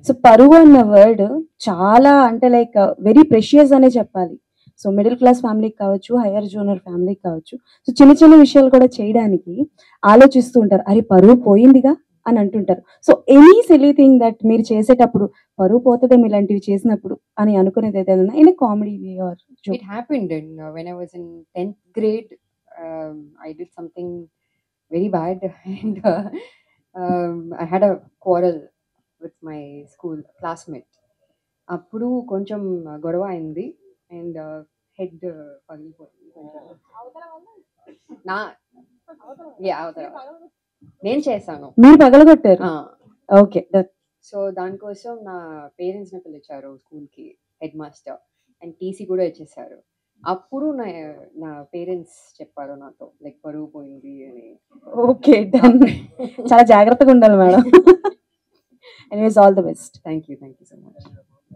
So పరువు అన్న word చాలా అంటే లైక్ వెరీ ప్రెషియస్ అనే చెప్పాలి. సో మిడిల్ క్లాస్ ఫ్యామిలీకి కావచ్చు, హైయర్ జోనర్ ఫ్యామిలీకి కావచ్చు. సో చిన్న చిన్న విషయాలు కూడా చేయడానికి ఆలోచిస్తూ ఉంటారు. అరే పరువు పోయిందిగా అని అంటుంటారు. So any silly thing that మీరు చేసేటప్పుడు పరువు పోతదేమో ఇలాంటివి చేసినప్పుడు అని అనుకునేది ఏదైనా in a comedy way or It joke? happened when I was in 10th grade. I did something very bad, and I had a quarrel with my school classmate. అప్పుడు కొంచెం గొడవ అయింది అండ్ హెడ్ పగిలిపోయింది కొంచెం. నా అవతల నేను చేశాను. మీరు పగలగొట్టారు. ఓకే. సో దానికోసం నా పేరెంట్స్ని పిలిచారు స్కూల్కి, హెడ్ మాస్టర్, అండ్ టీసీ కూడా ఇచ్చేసారు. అప్పుడు నా నా పేరెంట్స్ చెప్పారు నాతో లైక్ పరువు పోయింది అని. ఓకే. డన్. చాలా జాగ్రత్తగా ఉండాలి madam. Anyways all the best. Thank you so much.